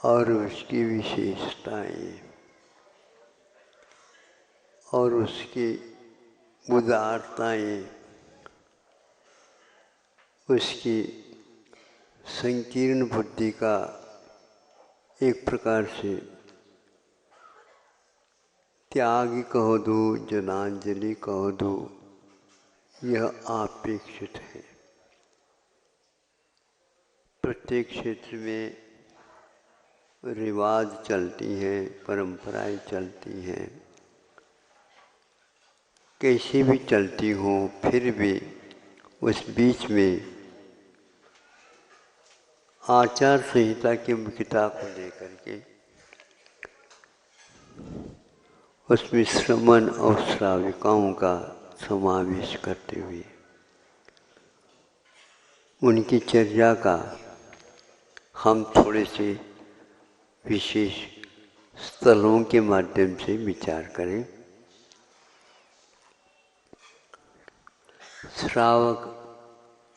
और उसकी विशेषताएं और उसकी उदारताएं, उसकी संकीर्ण बुद्धि का एक प्रकार से त्याग कहो दो, जनांजलि कहो दो, यह अपेक्षित है। प्रत्येक क्षेत्र में रिवाज चलती हैं, परंपराएं चलती हैं, कैसी भी चलती हो, फिर भी उस बीच में आचार संहिता की मुख्यता को लेकर के उसमें श्रमण और श्राविकाओं का समावेश करते हुए उनकी चर्या का हम थोड़े से विशेष स्थलों के माध्यम से विचार करें। श्रावक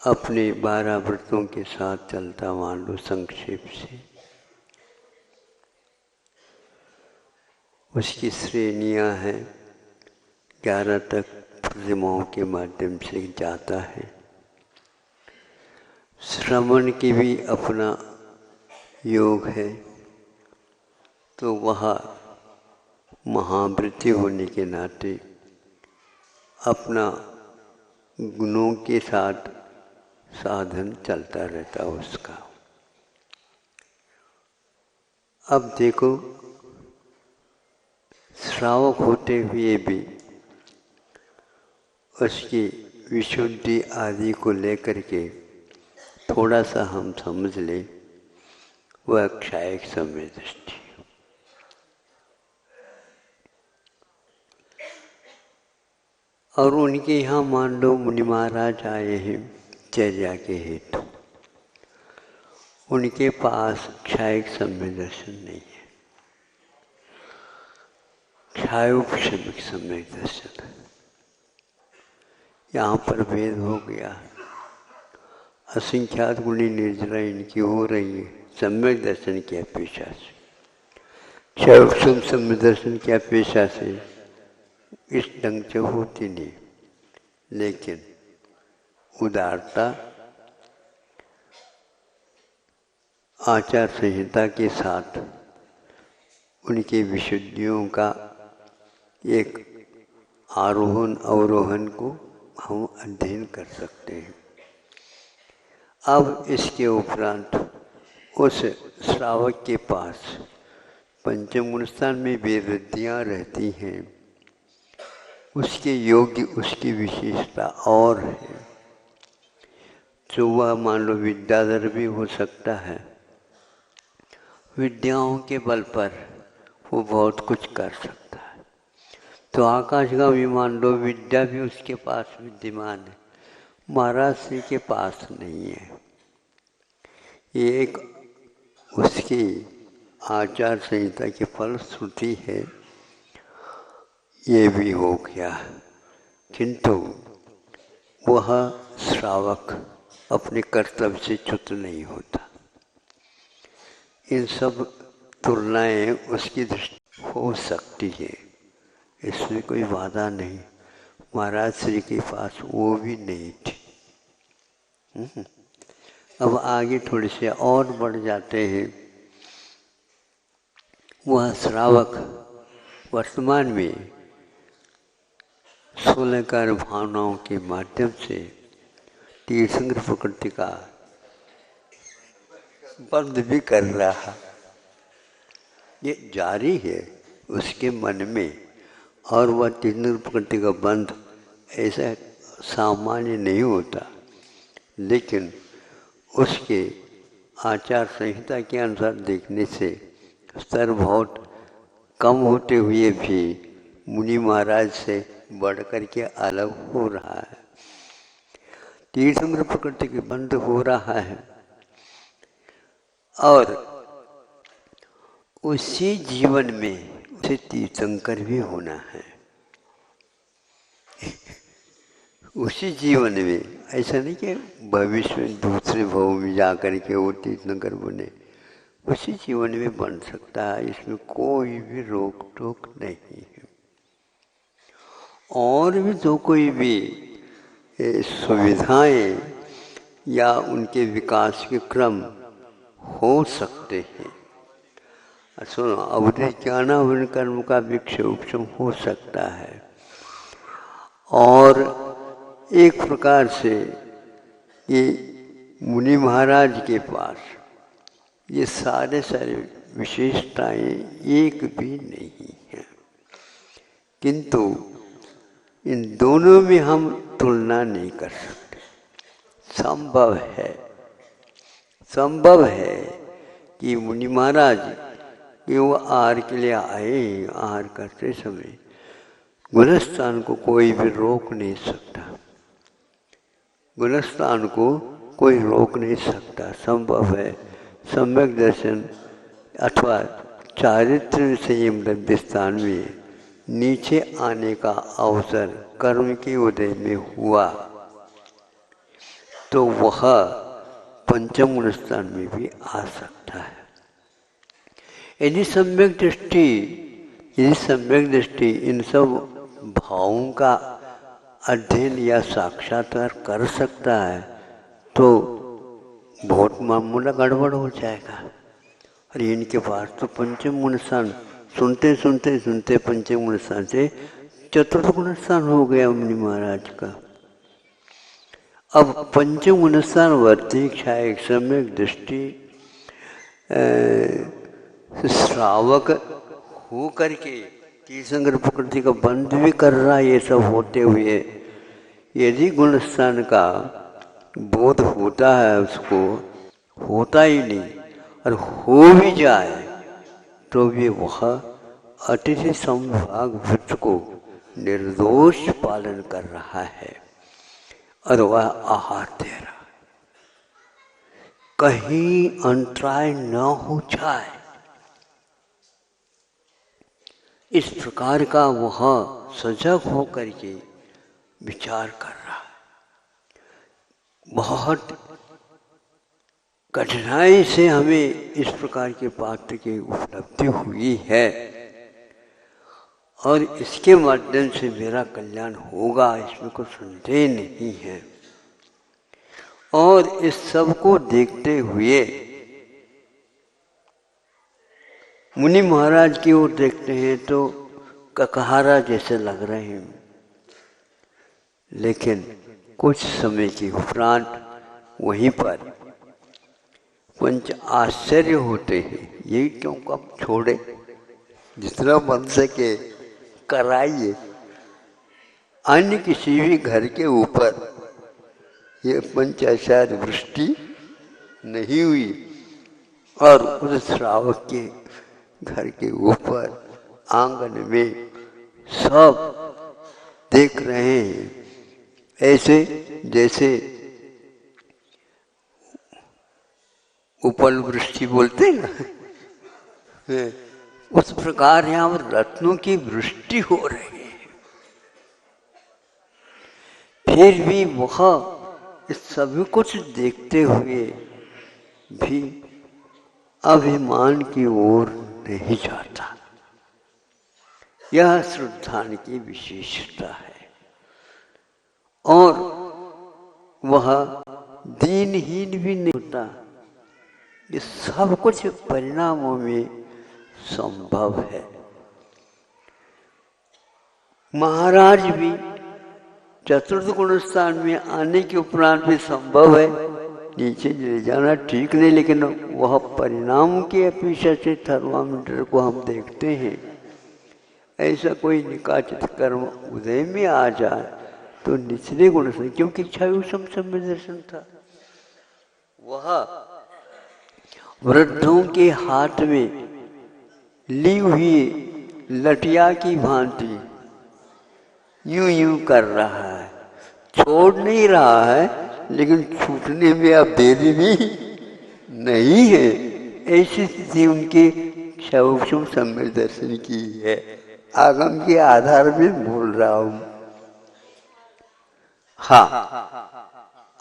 अपने 12 व्रतों के साथ चलता, मान लो संक्षेप से, उसकी श्रेणियां हैं, 11 तक प्रतिमाओं के माध्यम से जाता है। श्रमण की भी अपना योग है, तो वह महावृत्ति होने के नाते अपना गुणों के साथ साधन चलता रहता उसका। अब देखो, श्रावक होते हुए भी उसकी विशुद्धि आदि को लेकर के थोड़ा सा हम समझ लें, वह क्षायक समय दृष्टि। और उनके यहाँ मान लो मुनि महाराज आए हैं चर्या के हेतु, उनके पास क्षायक समय दर्शन नहीं है, क्षायोपशमिक समय दर्शन है। यहाँ पर भेद हो गया। असंख्यात गुणी निर्जला इनकी हो रही है सम्यक दर्शन की अपेक्षा से, क्षयोपशम समय दर्शन की अपेक्षा से इस ढंग से होती नहीं। लेकिन उदारता आचार संहिता के साथ उनकी विशुद्धियों का एक आरोहण अवरोहण को हम अध्ययन कर सकते हैं। अब इसके उपरांत उस श्रावक के पास पंचम गुण स्थान में वेदविद्याएं रहती हैं, उसके योग्य उसकी विशेषता और है, जो वह मान लो विद्याधर भी हो सकता है। विद्याओं के बल पर वो बहुत कुछ कर सकता है। तो आकाशगामी मान लो विद्या भी उसके पास विद्यमान है, महाराज श्री के पास नहीं है। ये एक उसकी आचार संहिता की फलश्रुति है, ये भी हो गया। किंतु वह श्रावक अपने कर्तव्य से च्युत नहीं होता। इन सब तुलनाएं उसकी दृष्टि हो सकती है, इसमें कोई वादा नहीं। महाराज श्री के पास वो भी नहीं थी। अब आगे थोड़े से और बढ़ जाते हैं। वह श्रावक वर्तमान में 16 कार्य भावनाओं के माध्यम से तीर्थंकर प्रकृति का बंध भी कर रहा है। ये जारी है उसके मन में, और वह तीर्थंकर प्रकृति का बंध ऐसा सामान्य नहीं होता, लेकिन उसके आचार संहिता के अनुसार देखने से स्तर बहुत कम होते हुए भी मुनि महाराज से बढ़ करके अलग हो रहा है। तीर्थंकर प्रकृति के बंध हो रहा है, और उसी जीवन में उसे तीर्थंकर भी होना है। उसी जीवन में, ऐसा नहीं कि भविष्य में दूसरे भाव में जाकर के वो तीर्थंकर बने, उसी जीवन में बन सकता है, इसमें कोई भी रोक टोक नहीं है। और भी जो कोई भी सुविधाएं या उनके विकास के क्रम हो सकते हैं। सुनो, अवधि ज्ञानावरण कर्म का विक्षोभम हो सकता है। और एक प्रकार से ये मुनि महाराज के पास ये सारे विशेषताएं एक भी नहीं है, किंतु इन दोनों में हम तुलना नहीं कर सकते। संभव है कि मुनि महाराज कि वो आहार के लिए आए, आहार करते समय गुणस्थान को कोई भी रोक नहीं सकता, गुणस्थान को कोई रोक नहीं सकता। संभव है सम्यक दर्शन अथवा चारित्र संयम स्थान में नीचे आने का अवसर कर्म के उदय में हुआ तो वह पंचम गुण स्थान में भी आ सकता है। यदि सम्यक दृष्टि इन सब भावों का अध्ययन या साक्षात्कार कर सकता है तो बहुत मामूला गड़बड़ हो जाएगा। और इनके पास तो पंचम गुण स्थान सुनते पंचम गुण स्थान से चतुर्थ गुण स्थान हो गया मुनि महाराज का। अब पंचम गुण स्थान वर्ती इच्छा एक सम्यक दृष्टि श्रावक हो करके तीसंकर प्रकृति का बंध भी कर रहा है। ये सब होते हुए यदि गुण स्थान का बोध होता है, उसको होता ही नहीं और हो भी जाए तो भी वह अतिथि संभाग वृत्त को निर्दोष पालन कर रहा है और वह आहार दे रहा है। कहीं अंतराय न हो जाए इस प्रकार का वह सजग होकर के विचार कर रहा है। बहुत कठिनाई से हमें इस प्रकार के पात्र की उपलब्धि हुई है और इसके माध्यम से मेरा कल्याण होगा, इसमें कोई संदेह नहीं है। और इस सब को देखते हुए मुनि महाराज की ओर देखते हैं तो ककहारा जैसे लग रहे हैं, लेकिन कुछ समय के उपरांत वहीं पर पंच आश्चर्य होते हैं। यही क्यों कब छोड़े, जितना बन सके कराइए। अन्य किसी भी घर के ऊपर ये पंचाचार्य वृष्टि नहीं हुई और उस श्रावक के घर के ऊपर आंगन में सब देख रहे हैं, ऐसे जैसे उपल वृष्टि बोलते हैं ना, उस प्रकार यहाँ पर रत्नों की वृष्टि हो रही है। फिर भी वह इस सभी कुछ देखते हुए भी अभिमान की ओर नहीं जाता। यह श्रद्धान की विशेषता है और वह दीनहीन भी नहीं होता। ये सब कुछ परिणामों में संभव है। महाराज भी चतुर्थ गुण स्थान में आने के उपरांत भी संभव है नीचे ले जाना ठीक नहीं, लेकिन वह परिणाम की अपेक्षा से थर्मामीटर को हम देखते हैं। ऐसा कोई निकाचित कर्म उदय में आ जाए तो निचले गुण से, क्योंकि क्षयुषम सम्य दर्शन था, वह वृद्धों के हाथ में ली हुई लटिया की भांति यूं यूं कर रहा है, छोड़ नहीं रहा है, लेकिन छूटने में अब देरी भी नहीं है। ऐसी स्थिति उनके क्षयोक्षम सम्य दर्शन की है। आगम के आधार में बोल रहा हूं। हाँ,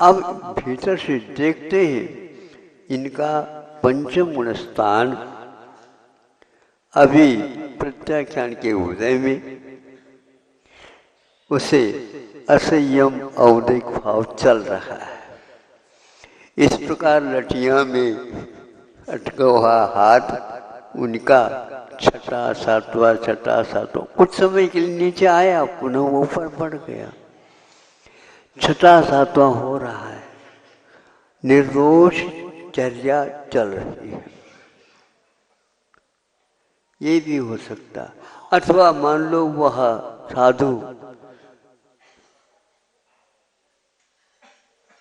अब भीतर से देखते हैं इनका पंचम गुण स्थान अभी प्रत्याख्यान के उदय में उसे असंयम औदिक भाव चल रहा है। इस प्रकार लटिया में अटका हुआ हाथ उनका छठा सातवां कुछ समय के लिए नीचे आया, पुनः ऊपर बढ़ गया। छठा सातवां हो रहा है, निर्दोष चर्या चल रही है। ये भी हो सकता, अथवा मान लो वह साधु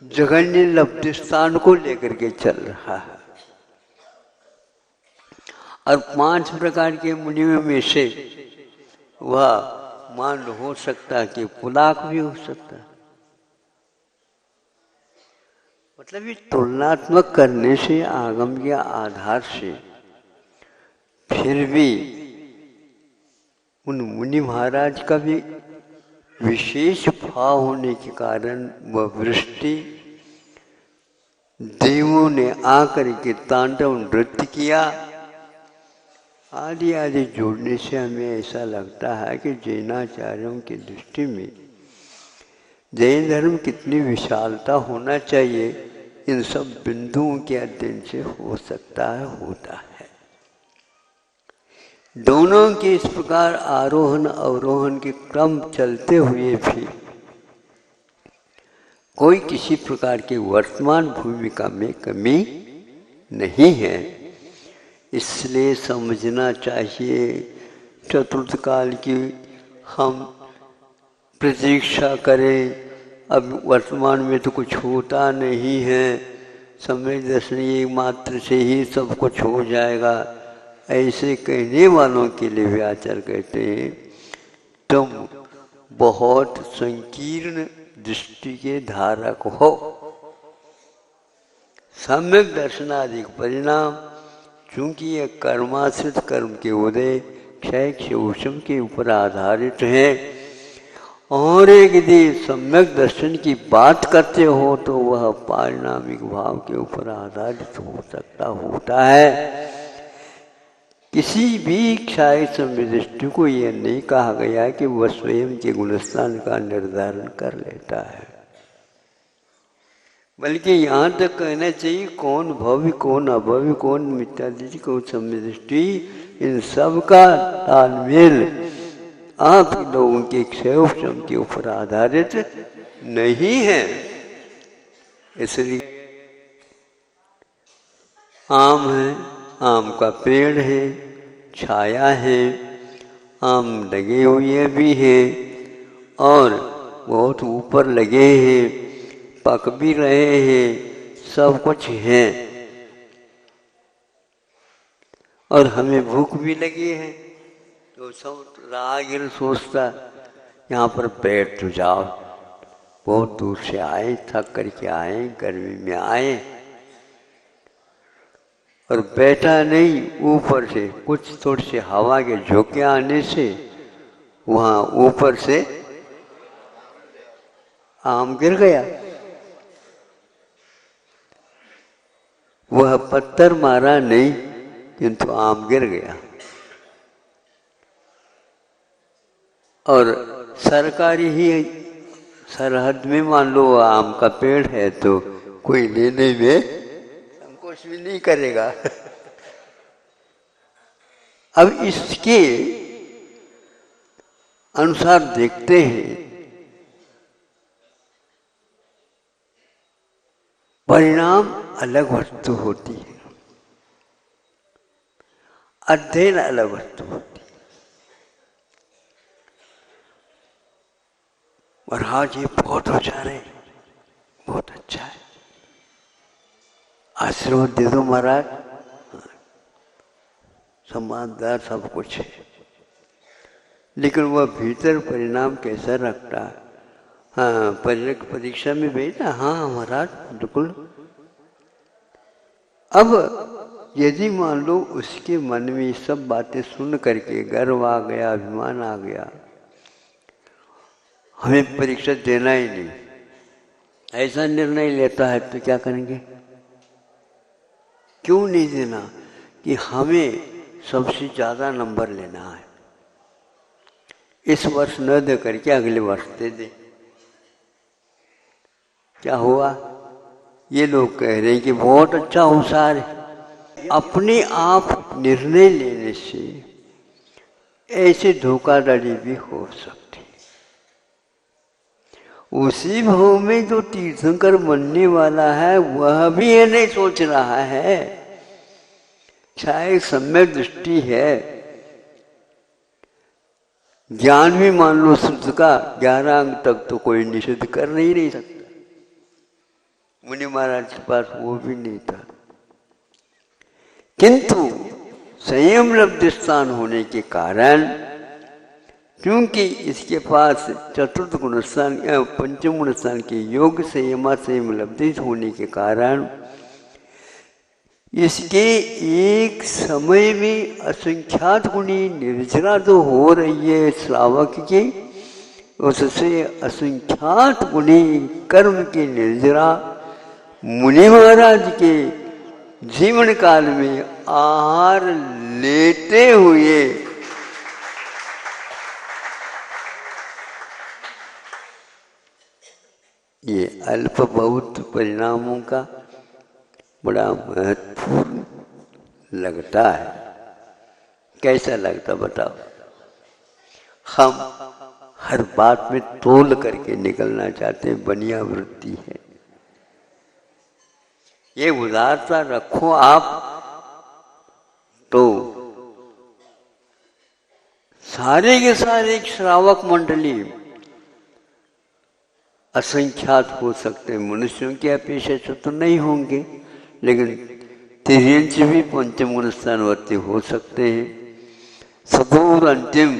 जघन्य लब्धि स्थान को लेकर के चल रहा है, और 5 प्रकार के मुनियों में से वह मान लो हो सकता है कि पुलाक भी हो सकता है। मतलब ये तुलनात्मक करने से आगम के आधार से फिर भी उन मुनि महाराज का भी विशेष भाव होने के कारण वह वृष्टि देवों ने आकर के तांडव नृत्य किया आदि आदि जोड़ने से हमें ऐसा लगता है कि जैनाचार्यों की दृष्टि में जैन धर्म कितनी विशालता होना चाहिए, इन सब बिंदुओं के अध्ययन से हो सकता है, होता है। दोनों के इस प्रकार आरोहण अवरोहण के क्रम चलते हुए भी कोई किसी प्रकार की वर्तमान भूमिका में कमी नहीं है। इसलिए समझना चाहिए चतुर्थ काल की हम प्रतीक्षा करें, अब वर्तमान में तो कुछ होता नहीं है, समय दर्शनीय मात्र से ही सब कुछ हो जाएगा, ऐसे कहने वालों के लिए व्याचार कहते हैं तुम बहुत संकीर्ण दृष्टि के धारक हो। सम्यक दर्शनादि परिणाम, चूंकि यह कर्माश्रित कर्म के उदय क्षय क्षोषम के ऊपर आधारित है, और एक यदि सम्यक दर्शन की बात करते हो तो वह पारिणामिक भाव के ऊपर आधारित हो सकता होता है। किसी भी क्षय संविदृष्टि को यह नहीं कहा गया कि वह स्वयं के गुणस्थान का निर्धारण कर लेता है, बल्कि यहाँ तक कहना चाहिए कौन भव्य कौन अभव्य कौन मिथ्यादृष्टि कौन संविदृष्टि, इन सब का तालमेल आप लोगों के क्षयोक्षम के ऊपर आधारित नहीं है। इसलिए आम है, आम का पेड़ है, छाया है, आम लगे हुए भी हैं और बहुत ऊपर लगे हैं, पक भी रहे हैं, सब कुछ है, और हमें भूख भी लगी है। तो सब राहगीर सोचता यहाँ पर बैठ तो जाओ, बहुत दूर से आए, थक करके आए, गर्मी में आए, और बैठा नहीं, ऊपर से कुछ थोड़ी सी हवा के झोंके आने से वहाँ ऊपर से आम गिर गया। वह पत्थर मारा नहीं, किंतु आम गिर गया। और सरकारी ही सरहद में मान लो आम का पेड़ है तो कोई लेने में संकोच भी नहीं करेगा। अब इसके अनुसार देखते हैं, परिणाम अलग वस्तु होती है, अध्ययन अलग वस्तु होती है। महाराज ये बहुत होशियार है, बहुत अच्छा है, आशीर्वाद दे दो महाराज, सम्मानदार सब कुछ है, लेकिन वह भीतर परिणाम कैसा रखता है? हाँ, परीक्षा में भेजा, हाँ महाराज बिल्कुल। अब यदि मान लो उसके मन में सब बातें सुन करके गर्व आ गया, अभिमान आ गया, हमें परीक्षा देना ही नहीं, ऐसा निर्णय लेता है, तो क्या करेंगे? क्यों नहीं देना कि हमें सबसे ज़्यादा नंबर लेना है, इस वर्ष न दे करके अगले वर्ष दे दे। क्या हुआ? ये लोग कह रहे हैं कि बहुत अच्छा होशियार है। अपने आप निर्णय लेने से ऐसे धोखाधड़ी भी हो सकती। उसी भाव में जो तीर्थंकर बनने वाला है वह भी ये नहीं सोच रहा है, चाहे सम्यक दृष्टि है, ज्ञान भी मान लो शुद्ध का 11 अंक तक तो कोई निषेध कर नहीं सकता। मुनि महाराज के पास वो भी नहीं था, किंतु संयम लब्ध स्थान होने के कारण, क्योंकि इसके पास चतुर्थ गुण स्थान या पंचम गुण स्थान के योग संयम लब्धि होने के कारण इसके एक समय में असंख्यात गुणी निर्जरा जो हो रही है श्रावक की, उससे असंख्यात गुणी कर्म की निर्जरा मुनि महाराज के जीवन काल में आहार लेते हुए ये अल्प बहुत परिणामों का बड़ा महत्वपूर्ण लगता है। कैसा लगता बताओ? हम हर बात में तोल करके निकलना चाहते हैं, बनिया वृत्ति है। ये उदारता रखो आप तो सारे के सारे श्रावक मंडली असंख्यात हो सकते हैं। मनुष्यों की अपेक्षा से तो नहीं होंगे, लेकिन तिर्यंच भी पंचम गुण स्थानवर्ती हो सकते हैं। सदूर अंतिम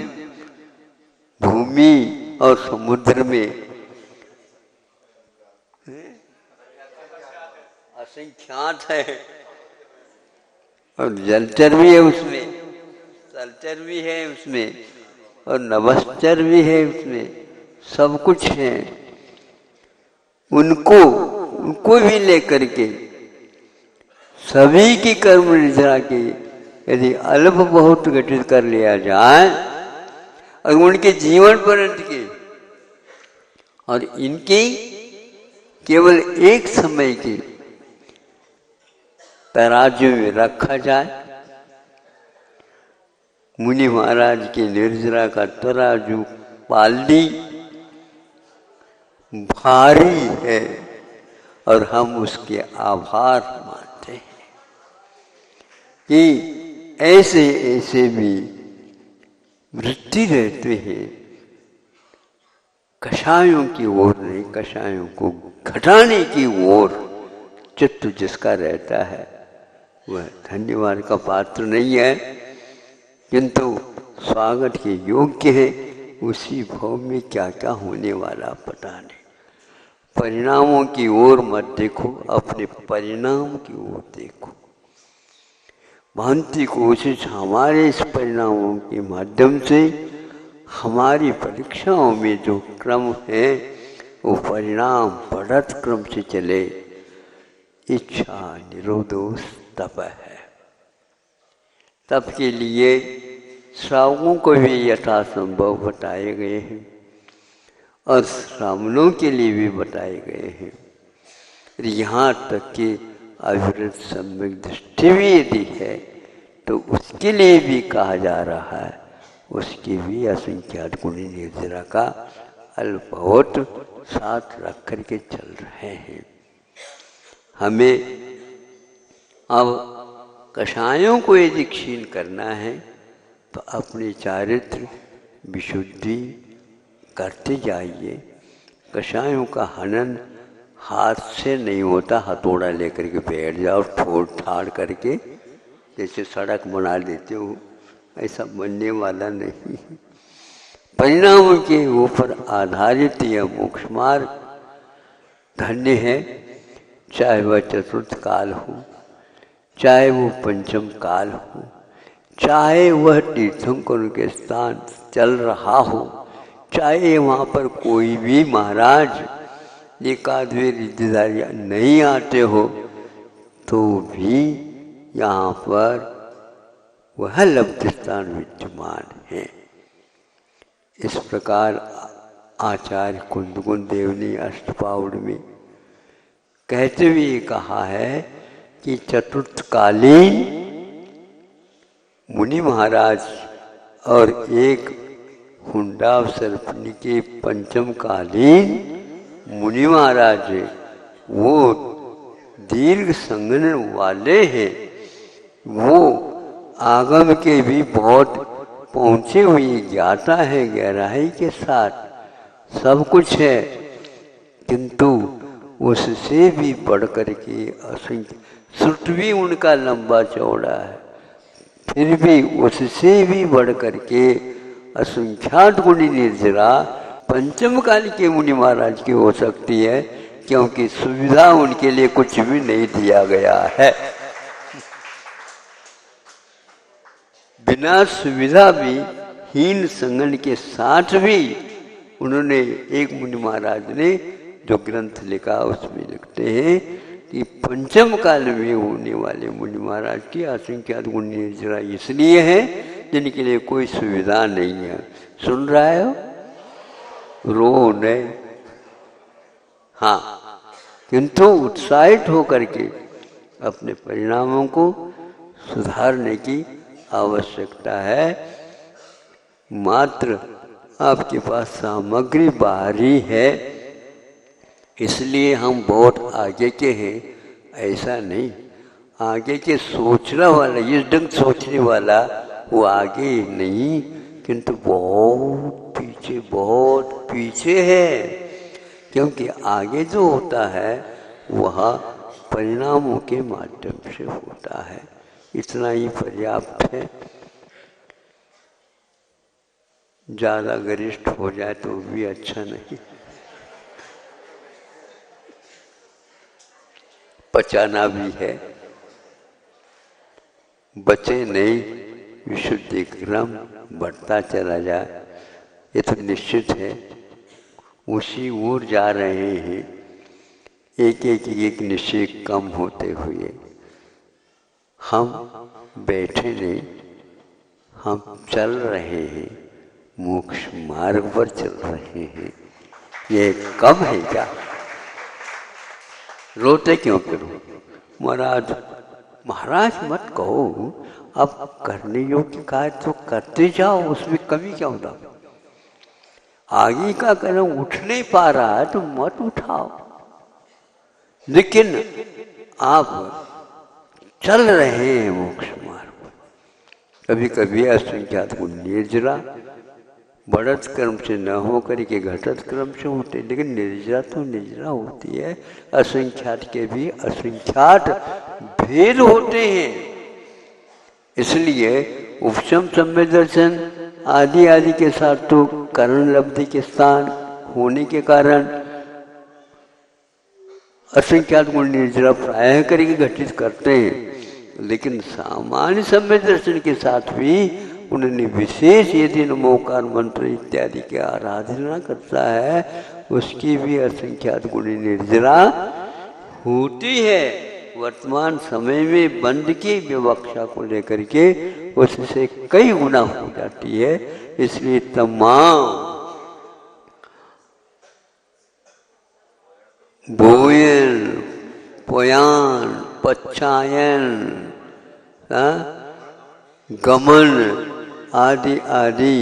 भूमि और समुद्र में असंख्यात है, और जलचर भी है उसमें, जलचर भी है उसमें, और नभश्चर भी है उसमें, सब कुछ है। उनको भी लेकर के सभी की कर्म निर्जरा की यदि अल्प बहुत घटित कर लिया जाए और उनके जीवन पर्यंत के और इनकी केवल एक समय की तराजू में रखा जाए, मुनि महाराज की निर्जरा का तराजू पालनी भारी है और हम उसके आभार मानते हैं कि ऐसे ऐसे भी वृत्ति रहते हैं कषायों की ओर नहीं, कषायों को घटाने की ओर चित्त जिसका रहता है वह धन्यवाद का पात्र नहीं है, किंतु स्वागत के योग्य है। उसी भाव में क्या क्या होने वाला पता नहीं। परिणामों की ओर मत देखो, अपने परिणाम की ओर देखो। भांति कोशिश हमारे इस परिणामों के माध्यम से हमारी परीक्षाओं में जो क्रम है वो परिणाम बढ़त क्रम से चले। इच्छा निरोधोस तप है। तप के लिए श्रावकों को भी यथासंभव बताए गए हैं और श्रावणों के लिए भी बताए गए हैं। यहाँ तक कि अविरत सम्यक दृष्टि भी यदि है तो उसके लिए भी कहा जा रहा है, उसकी भी असंख्यात गुणी निर्जरा का अल्पवत साथ रख करके चल रहे हैं। हमें अब कषायों को यदि क्षीण करना है तो अपने चारित्र विशुद्धि करते जाइए। कषायों का हनन हाथ से नहीं होता, हथौड़ा लेकर के बैठ जाओ ठोड़ ठाड़ करके जैसे सड़क बना देते हो, ऐसा बनने वाला नहीं। परिणाम के ऊपर आधारित यह मोक्ष मार्ग धन्य है, चाहे वह चतुर्थ काल हो, चाहे वो पंचम काल हो, चाहे वह तीर्थंकरों के स्थान चल रहा हो, चाहे वहाँ पर कोई भी महाराज एकाधवे रिश्तेदारी नहीं आते हो, तो भी यहाँ पर वह लब्ध स्थान विद्यमान है। इस प्रकार आचार्य कुंदकुंद देव ने अष्टपाउड में कहते हुए कहा है कि चतुर्थकालीन मुनि महाराज और एक हुंडावसर्पिणी के पंचमकालीन मुनि महाराज है, वो दीर्घ संगन वाले हैं, वो आगम के भी बहुत पहुँचे हुए ज्ञाता है, गहराई के साथ सब कुछ है, किंतु उससे भी बढ़कर के असंख्य श्रुत भी उनका लंबा चौड़ा है, फिर भी उससे भी बढ़कर के असंख्यात गुणी निर्जरा पंचम काल के मुनि महाराज की हो सकती है, क्योंकि सुविधा उनके लिए कुछ भी नहीं दिया गया है। बिना सुविधा भी हीन संगन के साथ भी उन्होंने, एक मुनि महाराज ने जो ग्रंथ लिखा उसमें लिखते हैं कि पंचम काल में होने वाले मुनि महाराज की असंख्यात गुण निर्जरा इसलिए है जिनके लिए कोई सुविधा नहीं है। सुन रहा है? रो नहीं, हाँ, किंतु उत्साहित होकर के अपने परिणामों को सुधारने की आवश्यकता है। मात्र आपके पास सामग्री बाहरी है इसलिए हम बहुत आगे के हैं, ऐसा नहीं। आगे के सोचने वाला, इस ढंग सोचने वाला वो आगे नहीं, किंतु बहुत पीछे है, क्योंकि आगे जो होता है वह परिणामों के माध्यम से होता है। इतना ही पर्याप्त है। ज़्यादा गरिष्ठ हो जाए तो भी अच्छा नहीं, पचाना भी है, बचे नहीं, विशुद्धि क्रम बढ़ता चला जाए, ये तो निश्चित है। उसी ओर जा रहे हैं, एक निश्चय कम होते हुए। हम बैठे नहीं, हम चल रहे हैं, मोक्ष मार्ग पर चल रहे हैं। ये कम है क्या? रोते क्यों करो? महाराज मत कहो, अब करने योग्य कार्य तो करते जाओ, उसमें कमी क्या होता? आगे का कदम उठ नहीं पा रहा है तो मत उठाओ, लेकिन आप चल रहे हैं मोक्ष मार्ग पर। कभी कभी असंख्यात गुण निर्जरा बढ़त क्रम से न होकर के घटत क्रम से होते, लेकिन निर्जरा तो निर्जरा होती है। असंख्यात के भी असंख्यात भेद होते हैं, इसलिए उपशम सम्य दर्शन आदि आदि के साथ तो करण लब्धि के स्थान होने के कारण असंख्यात गुण निर्जरा प्रायः करके घटित करते हैं, लेकिन सामान्य सम्य दर्शन के साथ भी उन्होंने विशेष यदि नमोकार मंत्र इत्यादि की आराधना करता है, उसकी भी असंख्यात गुण निर्जरा होती है। वर्तमान समय में बंद की विवक्षा को लेकर के उससे कई गुना हो जाती है। इसलिए तमाम बोयन, पोयान, पच्छायन, गमन आदि आदि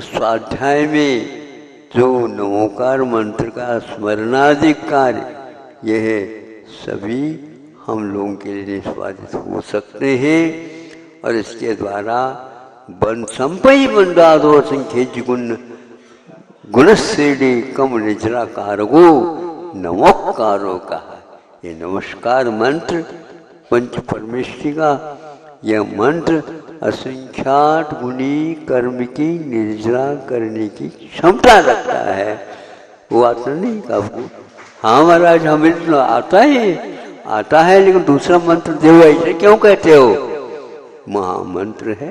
स्वाध्याय में जो नमोकार मंत्र का स्मरणादि कार्य, यह सभी हम लोगों के लिए निष्पादित हो सकते हैं, और इसके द्वारा बन संपयी बंदादो संख्य गुणश्रेणी कम निजरा कारगो नमोकारो कहा। ये नमस्कार मंत्र पंच परमेश्वरी का यह मंत्र असंख्यात गुणी कर्म की निर्जरा करने की क्षमता रखता है। वो आता नहीं आपको? हाँ महाराज, हमें तो आता है, लेकिन दूसरा मंत्र देव ऐसे क्यों कहते हो? महामंत्र है।